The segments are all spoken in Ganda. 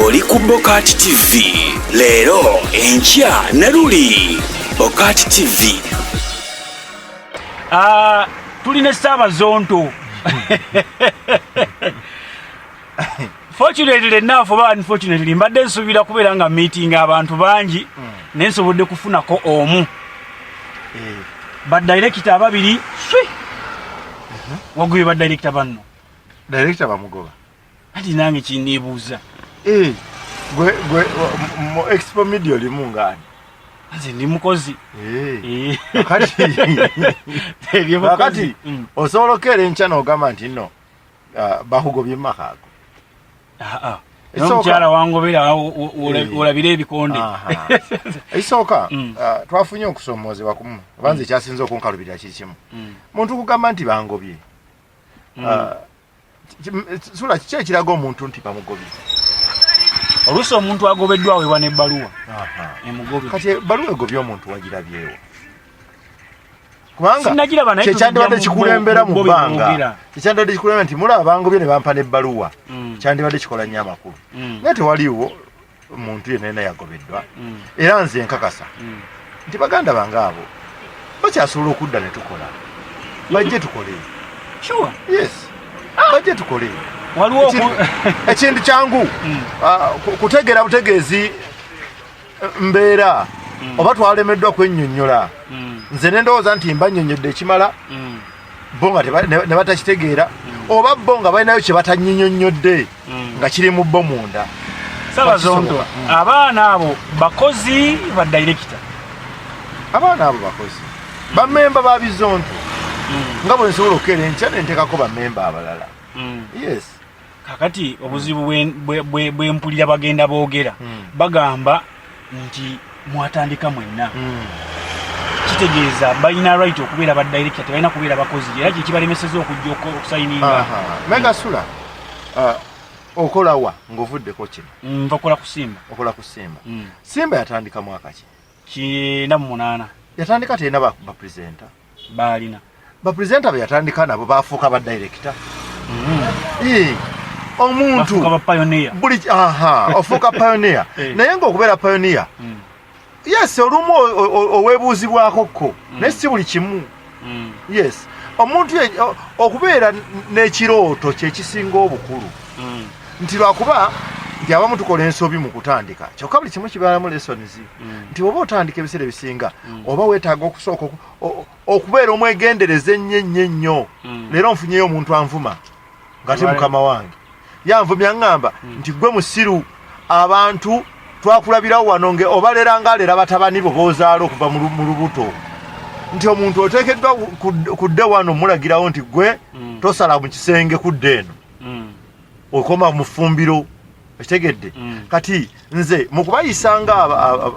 oli ku Bokati TV. Leero enkya ne luli Bokati TV. Tulina Ssaabazonto. Fortunately enough oba unfortunately mbadde nsuubira kubeera nga meeting abantu bangi nensobodde kufunako omu badirector ababiri wagubye badirector banno director bamugoba ati nange kinneebuuza gwe mu expo media limu ngani nze ndi mukozi kakati osobola okera enkya n'ogamba nti nno bahugobye makaago omukyala wangobera olabira ebikonde ekisooka twafunye okusomoozebwa kumu obanza ekyasinze okunkalubirira kiri kimu muntu kugamba nti bangobye sula kiki ekiraga omuntu nti bamugobye oluusi omuntu agobeddwa aweebwa n'ebbaluwa emugobye kati ebbaluwa egobye omuntu wagirabyewo kubanga kyekyandibadde kikulembera mu bbanga kyekyandibadde kikulembera nti mulaba bangobye ne bampa n'ebbaluwa kyandibadde kikola nnyo amakulu naye tewaliwo muntu yenna yagobeddwa era nze nkakasa nti baganda bange abo bakyasobola okudda ne tukola bajje tukole yes bajje tukole ekintu kyangu kutegeera butegeezi mbeera oba twalemeddwa kwennyonnyola nze nendowooza nti mbannyonnyodde ekimala bo nga ne batakitegeera oba bo nga balinayo kye batannyonnyodde nga kiri mu bo munda. Ssaabazonto abaana abo bakozi ba director abaana abo bakozi bammemba ba bizonto nga bwe nsobola okukera enkya ne nteekako bammemba abalala yes kakati obuzibu bwe mpulira bagenda boogera bagamba nti mwatandika mwenna kitegeeza balina right okubeera ba director tebalina kubeera bakozi era kyekibalemeseza okujja okusayininga mega sula okolawa ng'ovuddeko kino nvakola kusimba okola kusimba simba yatandika mwaka ki 98 yatandika tena bapresenta balina bapresenta be yatandika nabo bafuuka ba director omuntu buli ofuuka pioneer naye ng'okubeera pioneer yes olumu oweebuuzibwako ko naye si buli kimu yes omuntu okubeera n'ekirooto kyekisinga obukulu nti lwakuba nti abamu tukola ensobi mu kutandika kyokka buli kimu kibeeramu lessons nti oba otandika ebiseera ebisinga oba weetaaga okusooka okubeera omwegendereza ennyo leero nfunyeyo omuntu anvuma nga te mukama wange yanvumya ŋŋamba nti gwe musiru abantu twakulabirawo wano obalera ng'alera batabani bo b'ozaala okuva mu lubuto nti omuntu oteekeddwa kudde wano mulagirawo nti gwe tosala mu kisenge kudde eno okoma mu ffumbiro ekitegedde kati nze mu kubayisanga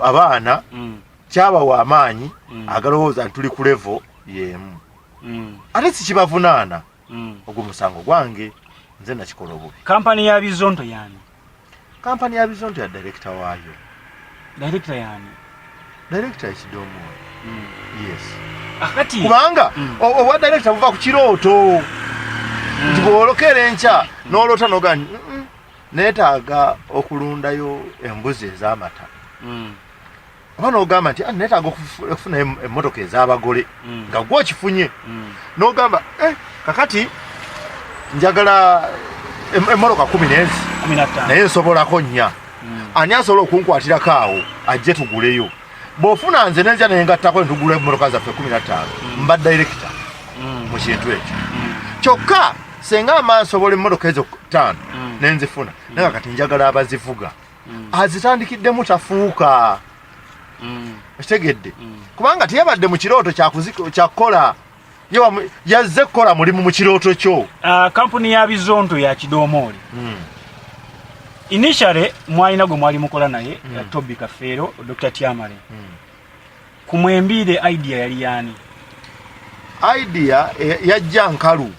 abaana kyabawa amaanyi agalowooza nti tuli ku levo y'emu ate si kibavunaana ogwo musango gwange nze nakikola obubi. Kampani ya Bizonto yani kampani ya Bizonto ya director waayo director yani director ekidomo yes akati kubanga owa director buva ku kirooto nti bw'olokera enkya n'olota n'ogani neetaaga okulundayo embuzi ez'amata oba n'ogamba nti neetaaga okufuna emmotoka ez'abagole nga gwe okifunye n'ogamba kakati njagala emmotoka 10 naye nsobolako 4 ani asobola okunkwatirako awo ajje tuguleyo bw'ofuna nze nenja naye ngattako ne tugula emmotoka zaffe 15 mba director mu kintu ekyo kyokka senga ama nsobola emmotoka ezo 5 nenzifuna naye kati njagala abazivuga azitandikiddemu tafuuka ekitegedde kubanga teyabadde mu kirooto kyakukola yazze kukola mulimu mu kirooto kyo. Kampuni ya Bizonto ya Kidomooli initially mwalina gwe mwali mukola naye Toby Kafeero Dr. Tiamale kumwembire idea yali yani idea yajja nkalu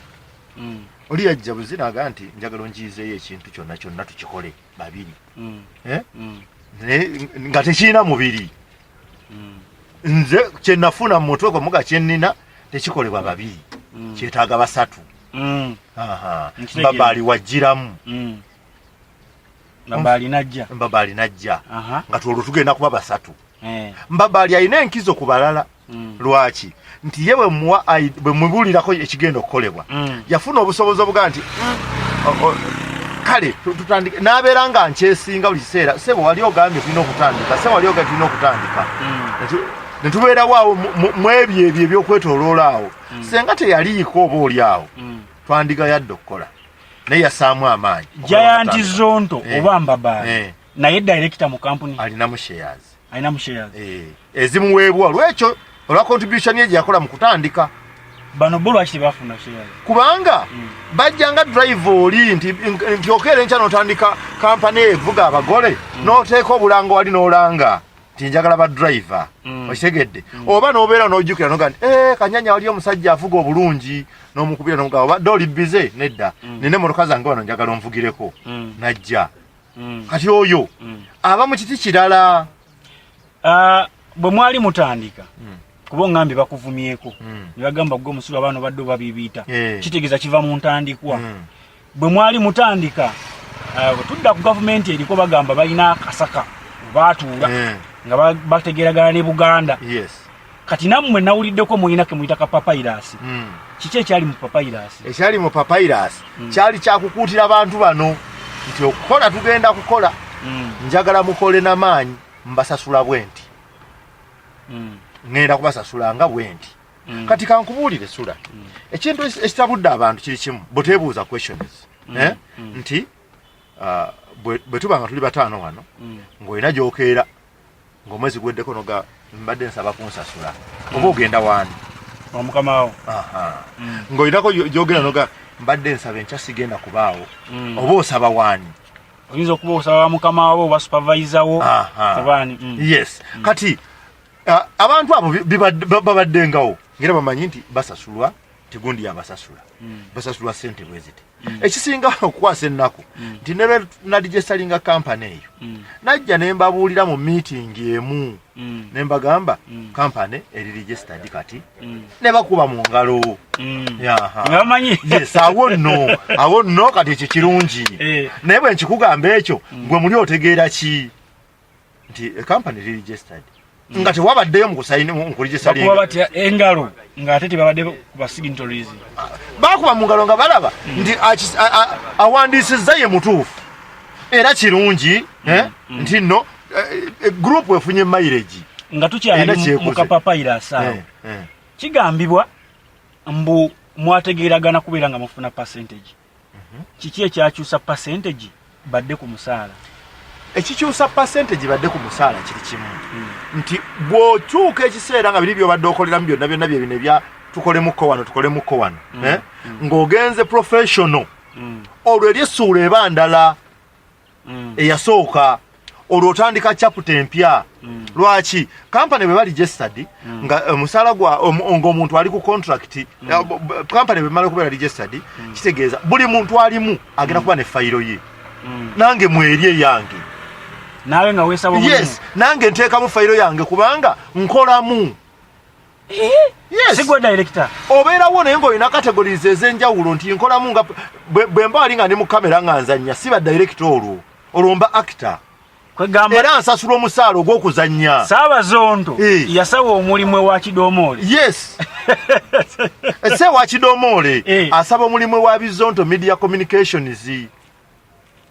oli yajja buzinaga nti njagala onjizeeyo ekintu kyonna tukikole babiri nga tekirina mubiri nze kyenafuna mu mutwe gwe muga kyennina tekikolebwa babiri kyetaaga basatu babaali wajjiramu Mbabali najja nga tuolwo tugenda kuba basatu Mbabali alina enkizo ku balala lwaki nti ye bwe mubulirako ekigenda okukolebwa yafuna obusobozi obuga nti kale tutandike n'abeera nga nkyesinga buli kiseera sebo wali ogambye tulina okutandika ne tubeerawo awo mu ebyo ebyokwetooloola awo senga teyaliiko oba oli awo twandigayadde okukola naye yasaamu amaanyi Giant Zonto oba Mbabali naye director mu company alinamu shares ezimuweebwa lwekyo olwa contribution ye gyakola mu kutandika bano bolo akiti bafuna shares kubanga bajjanga drive oli nti okere ncha notandika company evuga abagole noteeka obulango wali n'olanga tinjagala ba driver okitegedde oba n'obeera n'ojjukira noga kanyanya wali omusajja avuga obulungi n'omukubira n'omugamba obadde oli bize nedda nine motoka zange wano njagala onvugireko najja kati oyo aba mu kiti kirala bwe mwali mutandika kuba ongambi bakuvumyeko ne bagamba gwe omusulu abaana badde babibiita kitegeeza kiva mu ntandikwa bwe mwali mutandika tudda ku gavumenti eriko bagamba balina akasaka baatuula nga bategeragana ne Buganda kati nammwe nawuliddeko mulina ke muyita kapapayirasi kiki ekyali mu papayirasi ekyali mu papayirasi kyali kyakukuutira abantu bano nti okukola tugenda kukola njagala mukole n'amaanyi mbasasula bwenti ngenda kubasasula nga bwenti kati kankubuulire sula ekintu ekitabudde abantu kiri kimu botebuuza questions nti bwe tuba nga tuli bataano wano ng'olina gy'okeera ng'omwezi gweddeko noga mbadde nsaba kunsasula oba ogenda waani omukamawo ng'olinako gy'ogenda noga mbadde nsaba enkya sigenda kubaawo oba osaba waani oyinza okuba osaba mukamawo oba supervisor wo yes kati abantu abo babaddengawo ngera bamanyi nti basasulwa tigundi yabasasula basasulwa sente bweziti ekisinga okukwasa ennaku nti ne nadigesalinga kampani eyo najja ne mbabuulira mu meeting emu ne mbagamba kampani eri registered kati ne bakuba mu ngalo yes awo nno kati ekyo kirungi naye bwe nkikugamba ekyo gwe muli otegeera ki nti kampani eri registered nga tewabaddeyo mu kusayina nkuligisalinga bakuba batya engalo ng'ate tebabadde kuba signatories bakuba mu ngalo nga balaba nti awandiisizza ye mutuufu era kirungi nti nno group efunye mileage nga tukyali mu kapapayirasi awo kigambibwa mbu mwategeeragana kubeera nga mufuna percentage kiki ekyakyusa percentage badde ku musaala ekikyusa percentage badde ku musaala kiri kimu nti bw'okyuka ekiseera nga biri byobadde okoleramu byonna byebino ebya tukolemuko wano ng'ogenze professional olwo eri essuula eba ndala eyasooka olwo otandika chapter empya lwaki kampani bwe bali registered nga omusaala ng'omuntu ali ku contract kampani bwe mala okubeera registered kitegeeza buli muntu alimu agenda kuba ne fayiro ye nange mwerye yange nawe nga weesaba omulimu yes nange nteekamu fayiro yange kubanga nkolamu yes sigwe director obeerawo naye ng'olina categories ez'enjawulo nti nkolamu nga bwe mba wali nga ndi mu kamera nga nzannya siba director olwo mba actor kwegamba era nsasula omusaala ogw'okuzannya Ssaabazonto yasaba omulimu ewa Kidomoole yes ese wa Kidomoole asaba omulimu ewa Bizonto Media Communications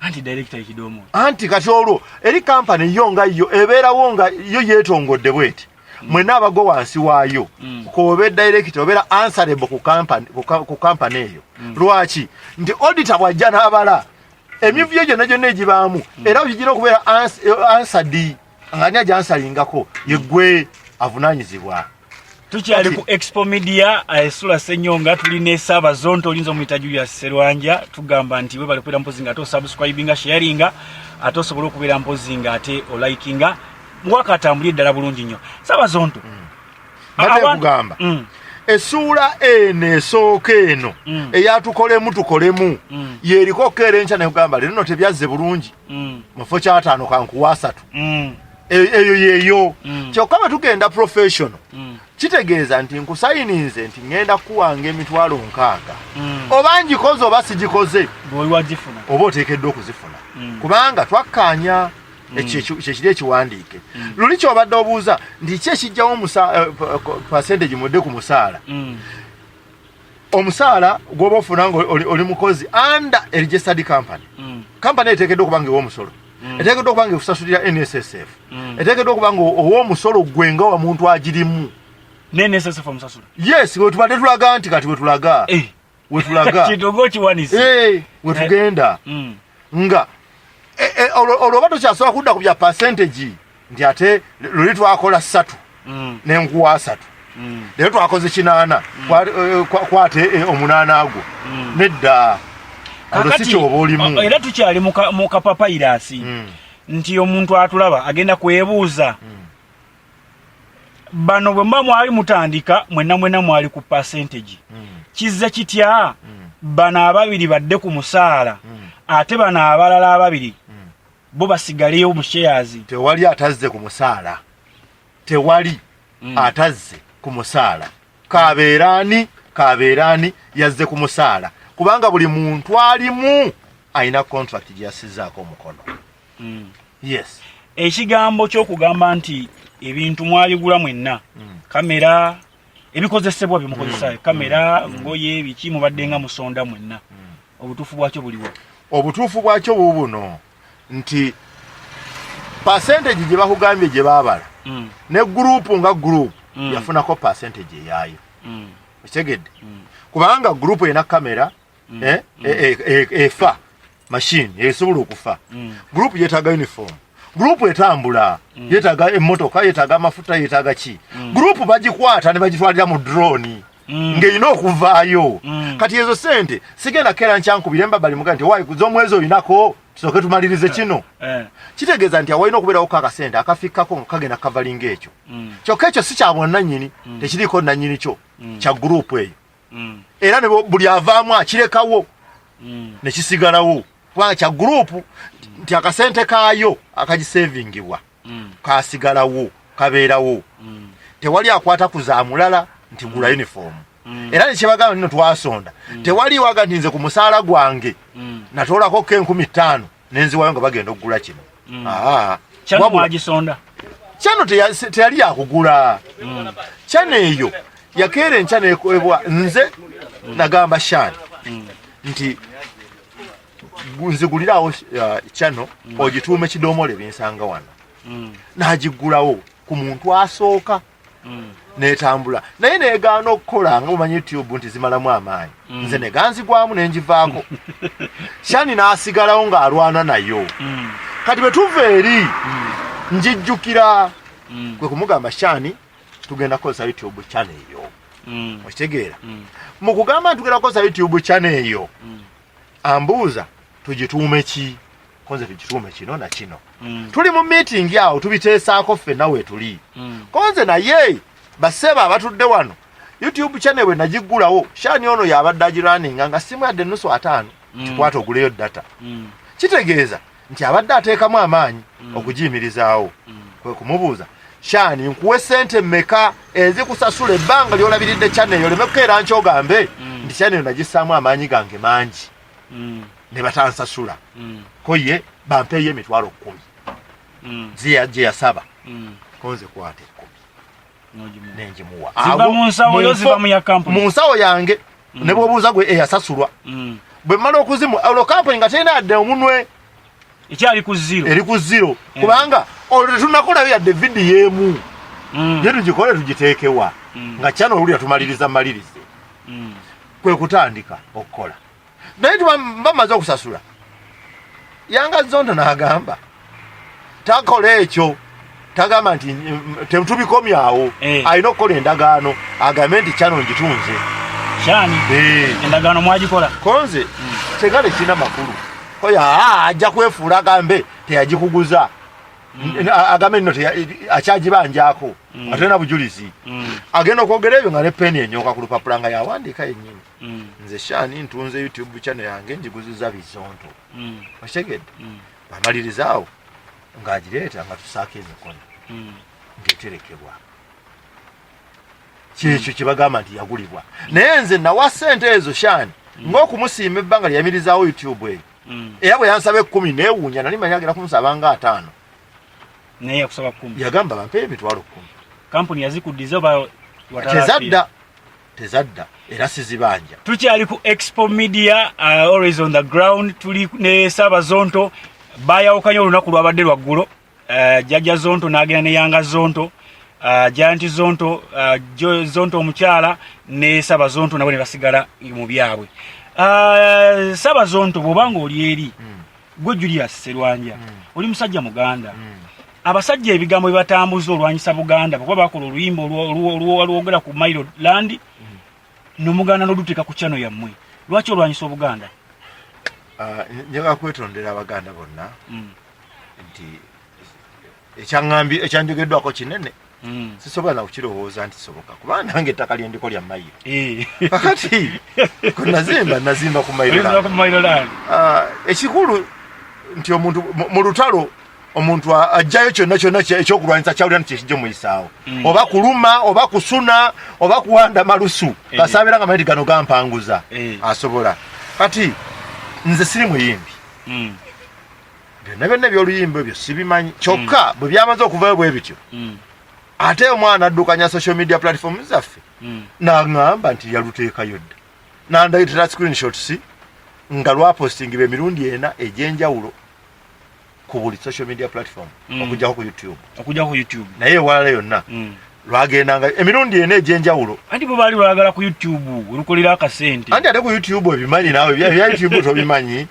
anti director Kidomoole anti kati olwo eri kampani yo nga yo ebeerawo nga yo yeetongodde bweti mwena abago wansi waayo kobe director obeera answerable ku kampani eyo lwaki nti auditor bwajja n'abala emivyo gyonna egibaamu era okigira okubeera answered nga ni ajansalingako yeggwe avunaanyizibwa tukyali ku Expo Media Sula Senyonga tulina Ssaabazonto olinza omuyita Julius Serwanja tugamba nti we bali kubeera mpozi nga ate osubscribinga sharinga ate osobola okubeera mpozi nga ate olikinga mwakatambulire ddala bulungi nnyo Ssaabazonto kugamba essuula eno esooka eno eyatukolemu yeriko okeera enkya nekugamba leero no tebyazze bulungi mufo kyataano kankuwa 3 eyo yeyo kyokka bwe tugenda professional kitegeeza nti nkusayininze nti ngenda kuwanga emitwalo 6 oba ngikoze oba sigikoze oba oteekeddwa okuzifuna kubanga twakkaanya kyekiri ekiwandiike luli kyobadde obuuza nti ki ekijjawo percentage mudde ku musaala omusaala gwoba ofuna nga oli mukozi under a registered company company eteekeddwa okuba nga ew'omusolo eteekeddwa okuba nga ekusasulira NSSF eteekeddwa okuba nga ow'omusolo gwe nga wa muntu agirimu NSSF omusasula yes wetubadde tulaga nti kati wetulaga wetugenda nga olwoba tokyasobola kudda ku bya percentage nti ate luli twakola 3 n'enkuwa 3 leero twakoze 8 kwate 8 agwo nedda olwekikyoba olimu era tukyali mu kapapayirasi nti omuntu atulaba agenda kwebuuza bano bwe mba mwali mutandika mwenna mwali ku percentage kizza kitya bano ababiri badde ku musaala ate bano abalala ababiri bo basigaleyo mu shares tewali atazze ku musaala tewali atazze ku musaala kabeerani yazze ku musaala kubanga buli muntu alimu ayina contract gyasizaako omukono yes ekigambo ky'okugamba nti ebintu mwabigula mwenna kamera ebikozesebwa byemukozesa kamera ngoye biki mubadde nga musonda mwenna obutuufu bwakyo buliwo obutuufu bwakyo bubuno nti percentage gye bakugambye gye baabala ne gurupu nga gurupu yafunako percentage eyaayo okitegedde kubanga gurupu erina kamera efa machine esobola okufa gurupu yeetaaga uniform gurupu etambula yeetaaga emmotoka yeetaaga amafuta yeetaaga ki gurupu bagikwata ne bagitwalira mu drone ng'erina okuvaayo kati ezo sente sigenda kera nkyankubira embabali muga nti wayi kuza omwezi oyinako tusooke tumalirize kino kitegeeza nti awalina okubeerawo kakasente akafikkako nga kagenda kavalinga ekyo kyokka ekyo si kya bwannannyini tekiriiko nnannyini kyo kya gurupu eyo era ne buli avaamu akirekawo ne kisigalawo kubanga kya gurupu nti akasente kaayo akagisevingibwa kasigalawo kabeerawo tewali akwata kuza mulala nti gula uniform era nekyebagamba nino twasonda tewali waga nti nze ku musaala gwange natoolako ke 15,000 nenziwayo nga bagenda okugula kino kyano teyali yakugula kyano eyo yakeera enkya nekwebwa nze nagamba Shani nti nzigulirawo kyano ogituume kidomole binsanga wano nagigulawo ku muntu asooka netambula naye negaana okukola nga mumanyi YouTube nti zimalamu amaanyi nze neganzigwamu nenjivaako Shani n'asigalawo ng'alwana nayo kati bwe tuva eri njijjukira kwe kumugamba Shani tugenda kukozesa YouTube channel eyo okitegeera mu kugamba tugenda kukozesa YouTube channel eyo ambuuza tugituume ki konze tugituume kino na kino tuli mu meeting awo tubiteesaako ffenna we tuli konze naye baseba abatudde wano YouTube channel we nagiggulawo Shani ono yabadde agirunninga nga simu yadde nusu 5 kikwata oguleyo data kitegeeza nti abadde ateekamu amaanyi okugiyimirizaawo kwe kumubuuza Shani nkuwe sente mmeka ezikusasula ebbanga lyolabiridde channel eyo leme kukeera nkyogambe nti channel nagisaamu amaanyi gange mangi ne batansasula koye bampeeyo emitwalo 10 gye yasaba konze kwate 10 nenjimuwa mu nsawo yange ne bwobuuza gwe eyasasulwa bwe mmala okuzimu olwo kampani nga terina yadde omunwe ekyali ku zero eri ku zero kubanga olwo tetunakolayo yadde vidiyo emu ye tugikole tugiteekewa nga kyano olulya tumaliriza malirize kwe kutandika okukola naye bamaze okusasula yanga zonda n'agamba takola ekyo tagama nti tetubikomyawo alina okukola endagaano agambe nti kyano ngitunze Shani endagaano mwagikola konze tegale kirina makulu oya ajja kwefuula agambe teyagikuguza agambe nno akyagibanjaako atena bujulizi agenda okwogera ebyo nga ne peni enyooka ku lupapula nga yawandiika yennyini nze Shani ntunze YouTube channel yange njiguziza bizonto okitegedde bamalirizaawo ng'agireeta nga tusaako emikono ng'eterekebwa kyekyo kibagamba nti yagulibwa naye nze nawa ssente ezo Shani ng'okumusiima ebbanga lyayimirizaawo YouTube eyo era bwe yansaba 10 neewuunya nali manyi agenda kumusaba nga 5 naye yakusaba 10 yagamba bampe emitwalo 10 kampuni yazikuddiza oba tezadda era sizibanja tukyali ku Expo Media always on the ground tuli ne Saba Zonto bayawukanya olunaku lwabadde lwaggulo Jajja Zonto n'agenda ne Yanga Zonto Giant Zonto Zonto omukyala ne Saba Zonto nabo ne basigala mu byabwe Saba Zonto bw'obanga oli eri gwe Julius Serwanja oli musajja muganda abasajja ebigambo bibatambuza olwanyisa Buganda kuba bakola oluyimba olwogera ku Mailo Land nomuganda n'oduteeka ku channel yammwe lwaki olwanyisa Obuganda njaga kwetondera Abaganda bonna nti ekyanjogeddwako kinene sisobola na kukirowooza nti soboka kuba nange ettaka lyendiko lya Mailo kakati nazimba ku Mailo Land ekikulu nti omuntu mu lutalo omuntu ajjayo kyonna ekyokulwanyisa kyawulira nti kyekijja muyisaawo oba kuluma oba kusuna oba kuwanda malusu kasaabira nga manyi gano gampanguza asobola kati nze siri muyimbi byonna ebyoluyimba ebyo sibimanyi kyokka bwe byamaze okuvayo bwe bityo ate omwana addukanya social media platform zaffe n'aŋŋamba nti yaluteekayo dda n'andayitira screenshots nga lwapostingibwa emirundi 4 egy'enjawulo ku buli social media platform okujjako ku YouTube naye ewalala yonna lwagendanga emirundi 4 egy'enjawulo anti bwe baali lwagala ku YouTube olukolera akasente anti ate ku YouTube ebimanyi naawe ebya YouTube tobimanyi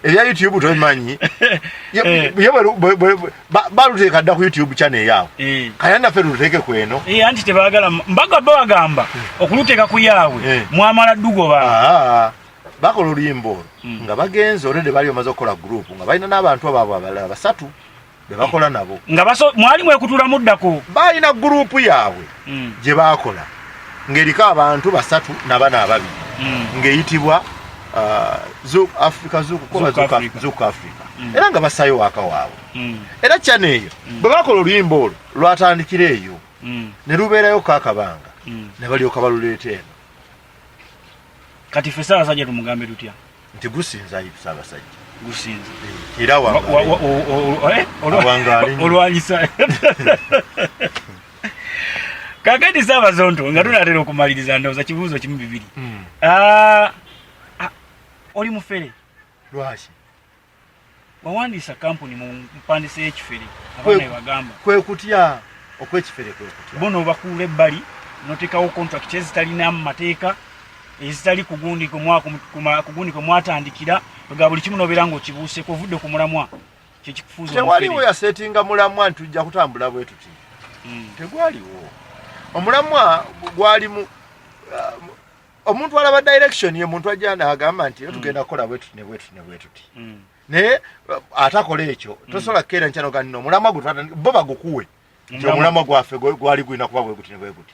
ebya YouTube tobimanyi baluteeka dda ku YouTube channel yaabwe kaya naffe luteeke ku eno anti tebaagala mbaga bagamba okuluteeka ku yaabwe mwamala ddugoba bakola oluyimba olwo nga bagenze olwedde bali bamaze okukola group nga balina n'abantu abaabwe abalala 3 be bakola nabo nga mwali mwekutula muddako balina group yaabwe gye bakola ng'eriko abantu 3 n'abana 2 ng'eyitibwa Zouk Africa era nga basayo waka waabwe era channel eyo bwe bakola oluyimba olwo lwatandikira eyo ne lubeerayo kakabanga ne balyoka baluleeta eno kati ffe Ssaabasajja tumugambe tutya nti gusinza ayi Ssaabasajja gusinza era olwanyisa kakati Saba Zonto nga tunatera okumaliriza ndowooza kibuuzo kimu 2 oli mufere lwaki wawandiisa kampuni mu mpandisa y'ekifere abaana bagamba kwe kutya okw'ekifere kwe kutya bono bakuula ebbali noteekawo contract ezitalina mu mateeka ezitali kugundi kwe mwatandikira nga buli kimu nobeera ng'okibuuseeko ovudde ku mulamwa kyekikufuuza tewaliwo yasetinga mulamwa nti tujja kutambula bwe tuti tegwaliwo omulamwa gwalimu omuntu alaba direction ye muntu ajja n'agamba nti tugenda kukola bwe tuti ne bwe tuti ne bwe tuti naye atakola ekyo tosobola kukeera nkyano ga nno omulamwa bo bagukuwe nti omulamwa gwaffe gwali gulina kuba bwe guti ne bwe guti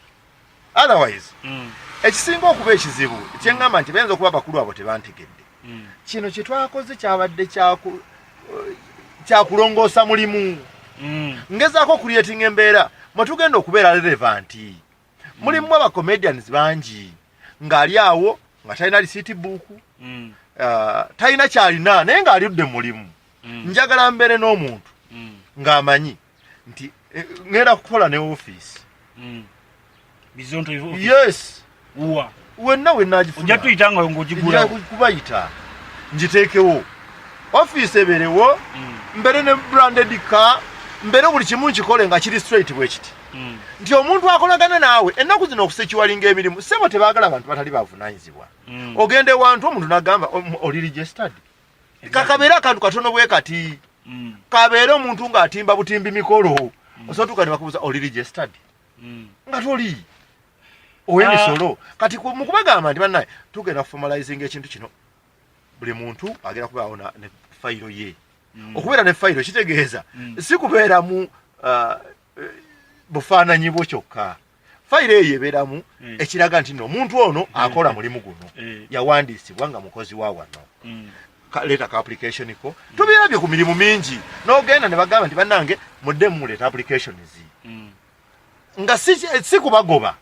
otherwise ekisinga okuba ekizibu kyeŋŋamba nti bayinza okuba bakulu abo tebantegedde kino kye twakoze kyabadde kyakulongoosa mulimu ngezaako okuliyetinga embeera mwe tugenda okubeera relevanti mulimu abacomedians bangi ng'ali awo nga talina risiiti buuku talina kyalina naye ng'alidde mulimu njagala mbeere n'omuntu ng'amanyi nti ngenda kukola ne ofiisi yes wenna wenagifuna kubayita njiteekewo ofiisi ebeerewo mbere ne branded car mbere buli kimu nkikole nga kiri straight bwe kiti nti omuntu akolagana naawe ennaku zino okusekiwalinga emirimu sebo tebaagala abantu batali bavunaanyizibwa ogende wantu omuntu n'agamba oli registered kakabeere akantu katono bwe kati kabeere omuntu ng'atimba butimbi mikolo osotuka ne bakubuuza oli registered nga toli ow'emisolo kati mu kubagamba nti bannaye tugenda kuformalizing ekintu kino buli muntu agenda kubaawo ne fayiro ye okubeera ne fayiro kitegeeza si kubeeramu bufaananyi bwo kyokka fayiro eyo ebeeramu ekiraga nti omuntu ono akola mulimu guno yawandiisibwa nga mukozi wa wano leeta ka application ko tubeerabye ku mirimu mingi n'ogenda ne bagamba nti bannange mudde muleeta application zi nga si kubagoba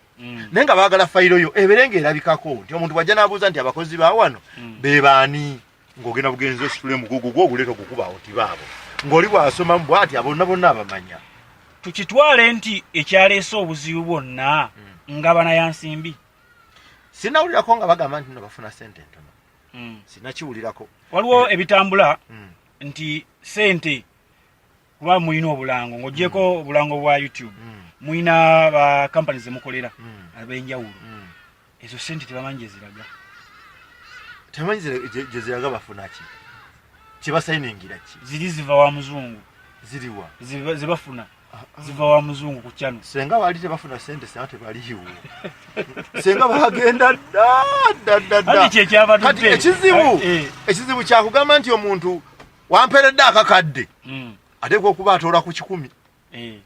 naye nga baagala fayiro yo eberenga erabikako nti omuntu bwajja n'abuuza nti abakozi ba wano be baani ng'ogenda bugenzi ositule mugugu gw'oguleeta ogukubaawo ti baabo ng'oli bw'asomamu bw'ati abo bonna abamanya. Tukitwale nti ekyaleese obuzibu bwonna ngabana ya nsimbi. Sinawulirako nga bagamba nti no bafuna ssente ntono. Sinakiwulirako. Waliwo ebitambula nti ssente kuba muyina obulango ng'oggyeko obulango bwa YouTube muyina ba companies zemukolera ab'enjawulo ezo ssente tebamanyi gye ziraga. Tebamanyi gye ziraga bafuna ki kibasayiningira ki ziri ziva wa muzungu ziriwa zibafuna ziva wa muzungu ku kyano. Senga baali tebafuna ssente senga tebaliiwo senga bagenda kati ekizibu kyakugamba nti omuntu wamperedde akakadde ateekwa okuba atoola ku 10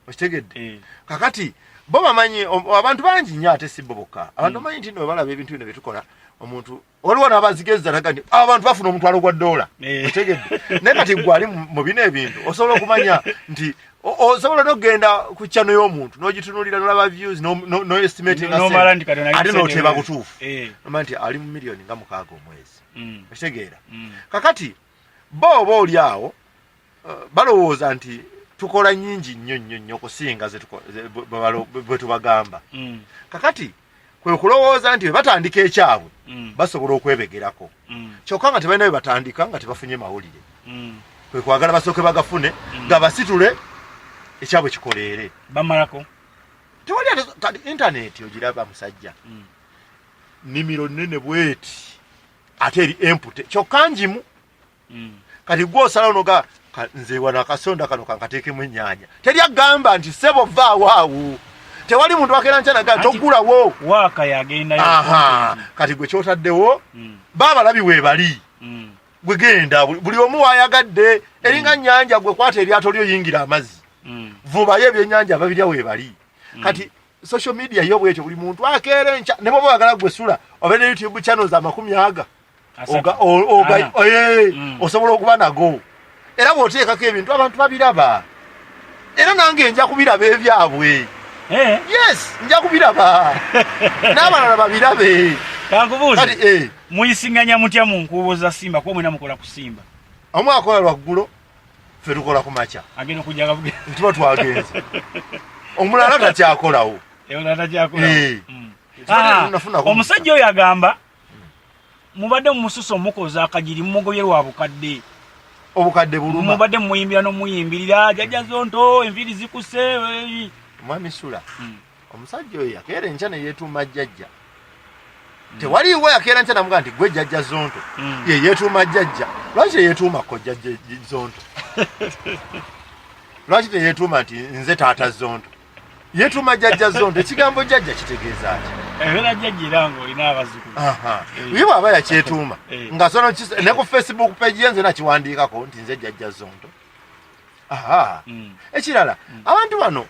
okitegedde kakati bo bamanyi abantu bangi nnyo ate si bo bokka abantu bamanyi nti no balaba ebintu bino byetukola omuntu waliwo n'abazigeza raga nti abantu bafuna omutwalo gwa $1 okitegedde naye kati gwali mu bino ebintu osobola okumanya nti osobola n'okugenda ku channel y'omuntu n'ogitunulira n'olaba views no estimating ate n'oteeba butuufu nomanya nti ali mu miliyoni nga 6 omwezi okitegeera kakati bo oba oli awo balowooza nti tukola nyingi nnyo okusinga bwe tubagamba kakati kwe kulowooza nti bwe batandika ekyabwe basobola okwebegerako kyokka nga tebalina bwe batandika nga tebafunye mawulire kwe kwagala basooke bagafune nga basitule ekyabwe kikoleere bamalako tewali intaneti ogiraba musajja nimiro nnene bweti ate eri empute kyokka njimu kati gw'osala onoga nze wano akasonda kano kankateekemu ennyaanya teri agamba nti sebo vaawaawo tewali muntu akeera nkyanaga togulawo waaka yagendayo kati gwe kyotaddewo baabalabi weebali gwe genda buli omu waayagadde eringa nnyanja gwe kwata eryato lyo yingira amazzi vubayo ebyennyanja babirya weebali kati social media yo bwekyo buli muntu akeera enkya ne bwoba oyagala gwe sula oba ne YouTube channels 100 osobola okuba nago era bw'oteekako ebintu abantu babiraba era nange nja kubiraba ebyabwe yes nja kubiraba n'abalala babirabe kankubuuze muyisinganya mutya mu nkuubo za Simba kuba mwena mukola ku Simba omu akola lwaggulo ffe tukola ku makya agenda okujjaga tuba twagenze omulala takyakolawo omusajja oyo agamba mubadde mumususa omukoza akagiri mumugobye lwa bukadde obukadde buluma mubadde muyimbira n'omuyimbirira jajja zonto enviiri zikuse mwami Sula omusajja oyo yakeera enkya ne yeetuuma jjajja tewaliiwo yakeera nkya namugaa nti gwe jjajja zonto ye yeetuuma jjajja lwaki teyeetuuma kojja zonto lwaki teyeetuuma nti nze taata zonto yeetuuma jjajja zonto ekigambo jjajja kitegeeza ki era jjajja era ng'olina abazzukulu ye bw'aba yakyetuuma nga sono ne ku Facebook page ye nze nakiwandiikako nti nze jjajja zonto ekirala abantu bano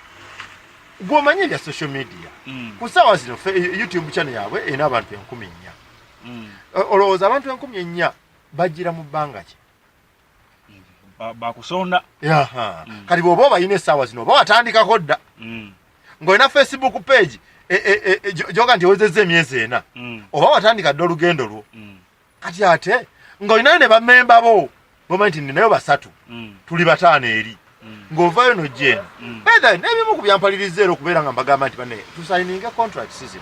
gw'omanyi ebya social media ku ssaawa zino YouTube channel yaabwe erina abantu 4,000 olowooza abantu 4,000 bajjira mu bbanga ki bakusonda kati bw'oba obayina essaawa zino oba watandikako dda ng'olina Facebook page gyoga nti ewezezza emyezi 4 oba watandika dda olugendo lwo kati ate ng'olinayo ne bammemba bo bomanyi nti ninayo 3 tuli 5 eri ng'ovaayo n'ojjeeno bedha n'ebimu ku byampaliriza era okubeera nga mbagamba nti bane tusayininge contract season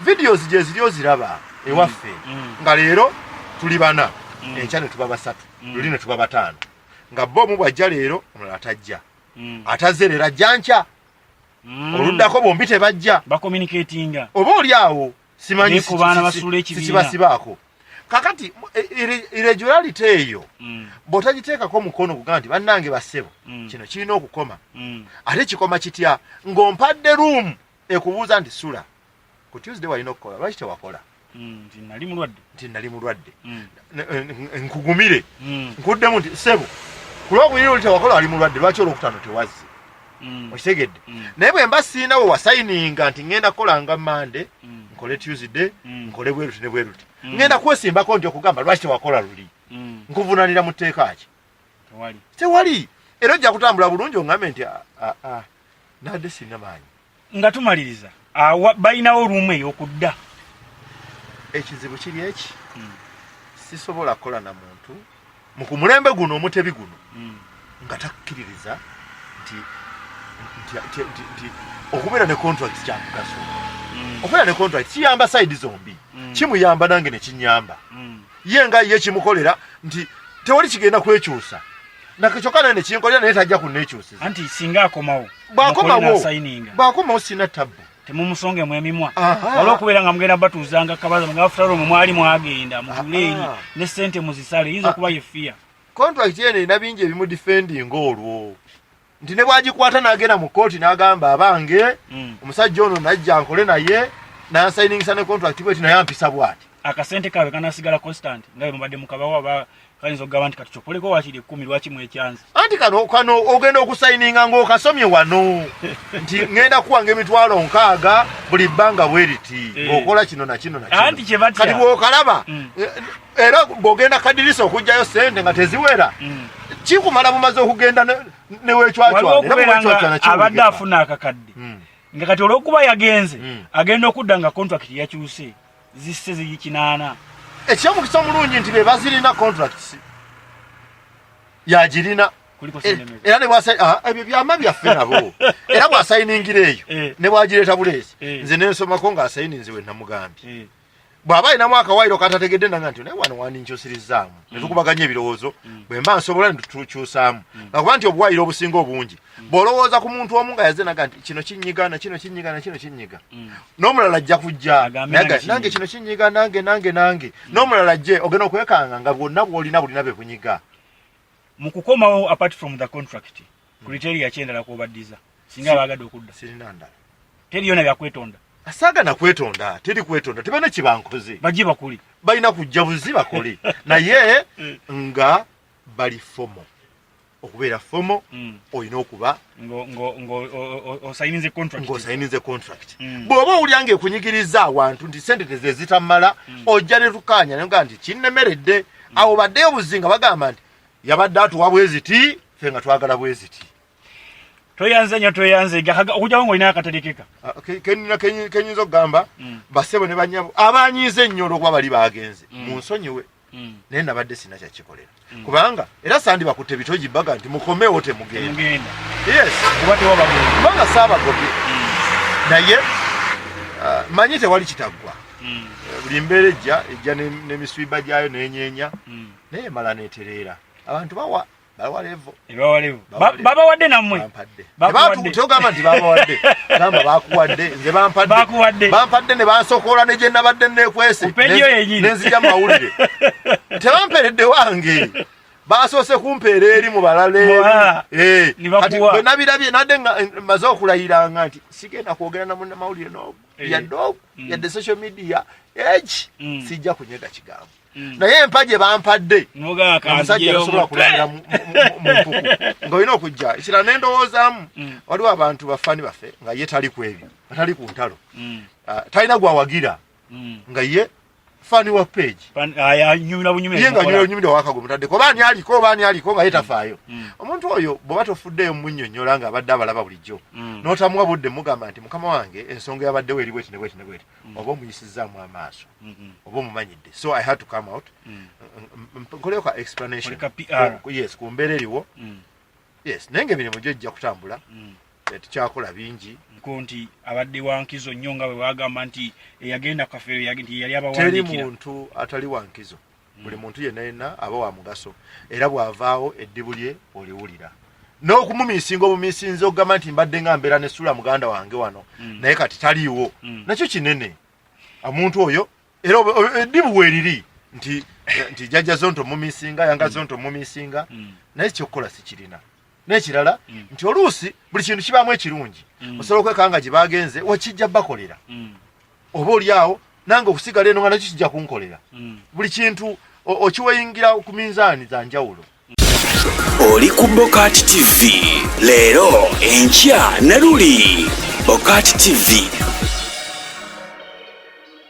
videos gye ziri oziraba ewaffe nga leero tuli 4 enkya ne tuba 3 luli ne tuba 5 nga bo omu bw'ajja leero omulala atajja atazze leero ajja nkya oluddako bombi tebajja bakommunicatinga oba oli awo simanyi sikibasibaako kakati irregularity eyo bw'otagiteekako mukono kugaa nti bannange bassebo kino kirina okukoma ate kikoma kitya ng'ompadde room ekubuuza nti Sula ku Tuesday walina okukola lwaki tewakola nti nali mulwadde nkugumire nkuddemu nti sebo ku lwokubiri oli tewakola wali mulwadde lwaki olwokutaano tewazze okitegedde naye bwe mba siina we wasayininga nti ngenda kukolanga Monday nkole Tuesday nkole bweruti ne bweruti ngenda kwesimbako nti okugamba lwaki tewakola luli nkuvunanira mu tteeka ki tewali era ojja kutambula bulungi oŋŋambe nti nadde sirina maanyi nga tumaliriza balinawo rumwe okudda ekizibu kiri eki sisobola kukola na muntu mu kumulembe guno omutebi guno nga takkiririza nti okubeera ne contract kya mugaso okubeera ne contract kiyamba side zombi kimuyamba nange ne kinyamba ye nga ye kimukolera nti tewali kigenda kwekyusa nakachokana ne kinkolera naye tajja kunnekyusiza anti singa akomawo bwakomawo sina tabu temumusonge mwemimwa waliwo okubeera nga mugenda batuuzanga kabaza nga afutalo mwali mwagenda mutuleeni ne ssente muzisale yinza okuba yefiya contract yene ina bingi ebimudefending olwo nti ne bwagikwata n'agenda mu kooti n'agamba abange omusajja ono najja nkole naye n'ansayiningisa ne contract bweti naye ampisa bwati akasente kabe kanasigala constant nga mubadde mukabawa kayinza okugamba nti katucokoleko wakiri 10 lwaki mwekyanzi anti kano ogenda okusayininga ng'okasomye wano nti ngenda kuwanga emitwalo 6 buli bbanga bweriti ng'okola kino na kino na kino anti kye batya kati bw'okalaba era bw'ogenda kadirisa okugjayo sente nga teziwera kikumala bumaze okugenda newecwacwana abadde afuna akakadde nga kati olw'okuba yagenze agenda okudda nga contract yakyuse zisse ziri 8 ekyomukisa omulungi nti be bazirina contracts yagirina era ne ebyo byama byaffe nabo era bw'asayiningira eyo ne bwagireeta buleesi nze nensomako ng'asayininze we namugambye bw'aba alinamu akawairo katategedde nanga nti naye wano wandinkyusirizaamu ne tukubaganya ebirowoozo bwe mba nsobola ne tukyusaamu akuba nti obuwairo obusinga obungi bw'olowooza ku muntu omu nga yaze naga nti kino kinyigana kino kinyigana kino kinyiga n'omulala ajja kujja nange kino kinyiga nange n'omulala ajje ogenda okwekanga nga bwonna bw'olina bulina be bunyiga mu kukomawo apart from the contract criteria kyendala kwobaddiza singa baagadde okudda sirina ndala teri yona byakwetonda asaga na kwetonda teri kwetonda tebane kibankoze bajiba kuli balina kujja buzi bakole naye nga bali fomo okubeera fomo olina okuba osayinize contract bw'oba owulyange ekunyigiriza awantu nti sente tezezitamala ojja ne tukanya nga nti kinnemeredde awo baddeyo buzinga bagamba nti yabadde atuwa bweziti ffe nga twagala bweziti toyanze okujjawo ng'olina akategekeka kenyinza okugamba basebo ne banyabo abanyiize ennyo olwokuba bali bagenze munsonyiwe naye nabadde sina kyakikolera kubanga era sandi bakutte bitogi baga nti mukomewo temugenda yes kubanga saabagobye naye manyi tewali kitaggwa buli mbeera ejja n'emiswiba gyayo n'enyeenya naye mala neetereera abantu bawalevo babawadde nammwe togamba nti babawadde gamba bakuwadde nze bampadde ne bansokoola ne gye nabadde neekwese nenzija mu mawulire tebampeeredde wange basoose kumpeera eri mu balala kati bwe nabirabye nadde nga maze okulayiranga nti sigenda kwogera na munnamawulire n'ogu yadde ogu yadde social media eki sijja kunyega kigambo naye empagi bampadde omusajja yasobola kulangira mu mpuku ng'olina okujja ekira nendowoozaamu waliwo abantu bafani baffe nga ye tali ku ebyo batali ku ntalo talina gwawagira nga ye fani wa page ye nga nyumira wakago mutaddeko oba ani aliko nga ye tafaayo omuntu oyo bw'oba tofuddeyo munnyonnyola nga abadde abalaba bulijjo n'otamuwa budde mugamba nti mukama wange ensonga yabaddewo eri bweti ne bweti oba omuyisizaamu amaaso oba omumanyidde so I had to come out nkoleyo ka explanation yes ku mbeera eriwo yes naye ng'emirimu gyo ejja kutambula tukyakola bingi nti abadde wankizo nnyo nga bwe bagamba nti eyagenda kafeero yali abawandikira teri muntu atali wankizo buli muntu yenna aba wa mugaso era bw'avaawo eddibu lye oliwulira n'okumumiisinga obumiisinzi okugamba nti mbadde nga mbeera ne sula muganda wange wano naye kati taliiwo nakyo kinene omuntu oyo era eddibu weeriri nti jjajja zonto mumiisinga yanga zonto mumiisinga naye kyokkola sikirina n'ekirala nti oluusi buli kintu kibaamu ekirungi osobola okwekanga gye bagenze wakijja bakolera oba oli awo nange okusigala eno nga nakyo kijja kunkolera buli kintu okiweyingira ku minzaani za njawulo oli ku Bokati TV leero enkya ne luli Bokati TV